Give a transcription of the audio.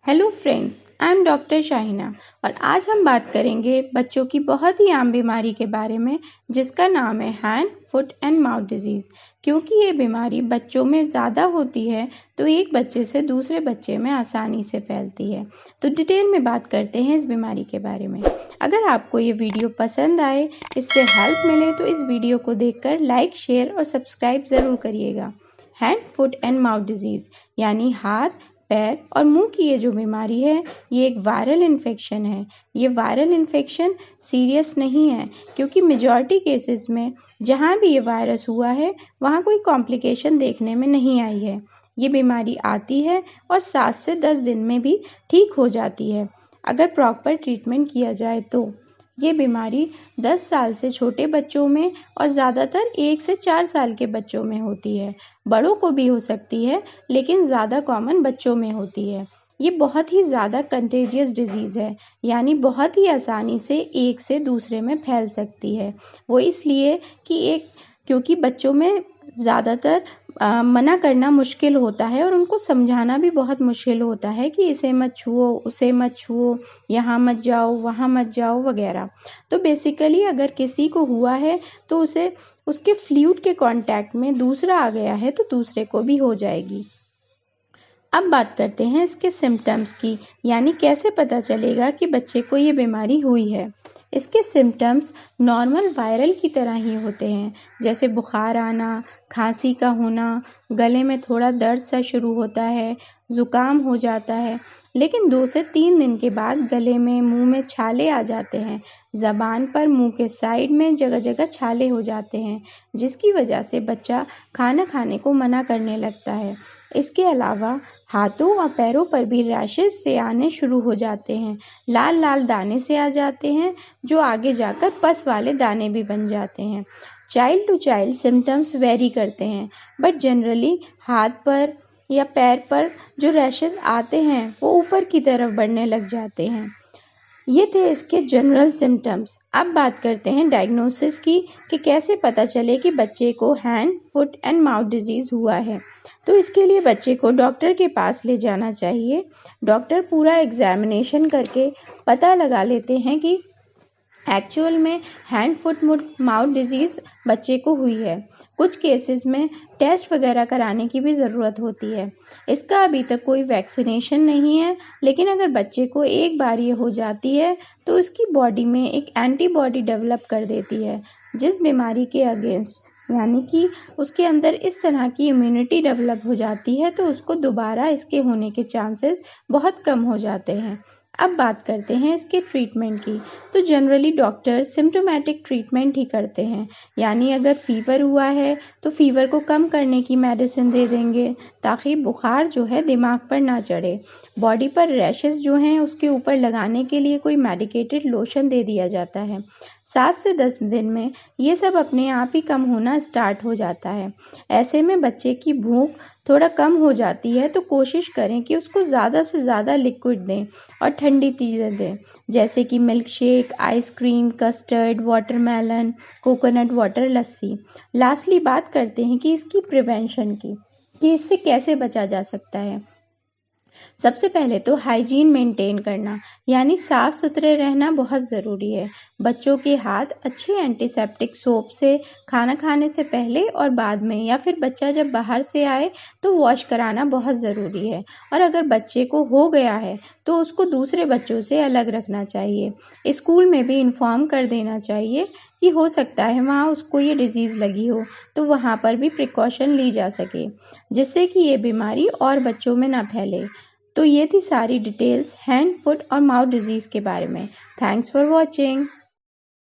Hello friends, I am doctor Shahina और आज हम बात करेंगे बच्चों की बहुत ही आम बीमारी के बारे में जिसका नाम है hand, foot and mouth disease. क्योंकि ये बीमारी बच्चों में ज़्यादा होती है तो एक बच्चे से दूसरे बच्चे में आसानी से फैलती है। तो डिटेल में बात करते हैं इस बीमारी के बारे में। अगर आपको ये वीडियो पसंद आए, इससे हेल्प मिले तो इस वीडियो को देखकर लाइक, शेयर और सब्सक्राइब ज़रूर करिएगा। Hand, foot and mouth disease यानी हाथ, पैर और मुंह की ये जो बीमारी है ये एक वायरल इन्फेक्शन है। ये वायरल इन्फेक्शन सीरियस नहीं है क्योंकि मेजॉरिटी केसेस में जहाँ भी ये वायरस हुआ है वहाँ कोई कॉम्प्लिकेशन देखने में नहीं आई है। ये बीमारी आती है और 7 से 10 दिन में भी ठीक हो जाती है अगर प्रॉपर ट्रीटमेंट किया जाए तो। ये बीमारी 10 साल से छोटे बच्चों में और ज़्यादातर 1 से 4 साल के बच्चों में होती है। बड़ों को भी हो सकती है लेकिन ज़्यादा कॉमन बच्चों में होती है। ये बहुत ही ज़्यादा कंटेजियस डिजीज़ है यानी बहुत ही आसानी से एक से दूसरे में फैल सकती है। वो इसलिए क्योंकि बच्चों में ज़्यादातर मना करना मुश्किल होता है और उनको समझाना भी बहुत मुश्किल होता है कि इसे मत छुओ, उसे मत छुओ, यहाँ मत जाओ, वहाँ मत जाओ वगैरह। तो बेसिकली अगर किसी को हुआ है तो उसे उसके फ्लूइड के कांटेक्ट में दूसरा आ गया है तो दूसरे को भी हो जाएगी। अब बात करते हैं इसके सिम्टम्स की, यानी कैसे पता चलेगा कि बच्चे को ये बीमारी हुई है। इसके सिम्टम्स नॉर्मल वायरल की तरह ही होते हैं, जैसे बुखार आना, खांसी का होना, गले में थोड़ा दर्द सा शुरू होता है, ज़ुकाम हो जाता है। लेकिन 2 से 3 दिन के बाद गले में, मुंह में छाले आ जाते हैं, ज़बान पर, मुंह के साइड में जगह जगह छाले हो जाते हैं, जिसकी वजह से बच्चा खाना खाने को मना करने लगता है। इसके अलावा हाथों और पैरों पर भी रैशेस से आने शुरू हो जाते हैं, लाल लाल दाने से आ जाते हैं जो आगे जाकर पस वाले दाने भी बन जाते हैं। Child to child symptoms vary करते हैं बट जनरली हाथ पर या पैर पर जो रैशेस आते हैं वो ऊपर की तरफ बढ़ने लग जाते हैं। ये थे इसके जनरल सिम्टम्स। अब बात करते हैं डायग्नोसिस की कि कैसे पता चले कि बच्चे को hand, foot and mouth disease हुआ है। तो इसके लिए बच्चे को डॉक्टर के पास ले जाना चाहिए। डॉक्टर पूरा एग्जामिनेशन करके पता लगा लेते हैं कि एक्चुअल में हैंड, फुट, माउथ डिजीज़ बच्चे को हुई है। कुछ केसेस में टेस्ट वगैरह कराने की भी ज़रूरत होती है। इसका अभी तक कोई वैक्सीनेशन नहीं है, लेकिन अगर बच्चे को एक बार ये हो जाती है तो उसकी बॉडी में एक एंटीबॉडी डेवलप कर देती है जिस बीमारी के अगेंस्ट, यानी कि उसके अंदर इस तरह की इम्यूनिटी डेवलप हो जाती है तो उसको दोबारा इसके होने के चांसेस बहुत कम हो जाते हैं। अब बात करते हैं इसके ट्रीटमेंट की। तो जनरली डॉक्टर सिम्टोमेटिक ट्रीटमेंट ही करते हैं, यानी अगर फ़ीवर हुआ है तो फ़ीवर को कम करने की मेडिसिन दे देंगे ताकि बुखार जो है दिमाग पर ना चढ़े। बॉडी पर रैशेस जो हैं उसके ऊपर लगाने के लिए कोई मेडिकेटेड लोशन दे दिया जाता है। 7 से 10 दिन में ये सब अपने आप ही कम होना स्टार्ट हो जाता है। ऐसे में बच्चे की भूख थोड़ा कम हो जाती है तो कोशिश करें कि उसको ज़्यादा से ज़्यादा लिक्विड दें और ठंडी चीज़ें दें, जैसे कि milk shake, ice cream, custard, watermelon, coconut water, lassi. Lastly बात करते हैं कि इसकी प्रिवेंशन की, कि इससे कैसे बचा जा सकता है। सबसे पहले तो हाइजीन मेंटेन करना, यानी साफ़ सुथरे रहना बहुत ज़रूरी है। बच्चों के हाथ अच्छे एंटीसेप्टिक सोप से खाना खाने से पहले और बाद में, या फिर बच्चा जब बाहर से आए तो वॉश कराना बहुत ज़रूरी है। और अगर बच्चे को हो गया है तो उसको दूसरे बच्चों से अलग रखना चाहिए। स्कूल में भी इन्फॉर्म कर देना चाहिए कि हो सकता है वहाँ उसको ये डिज़ीज़ लगी हो, तो वहाँ पर भी प्रिकॉशन ली जा सके जिससे कि ये बीमारी और बच्चों में ना फैले। तो ये थी सारी डिटेल्स हैंड, फुट और माउथ डिजीज़ के बारे में। Thanks for watching.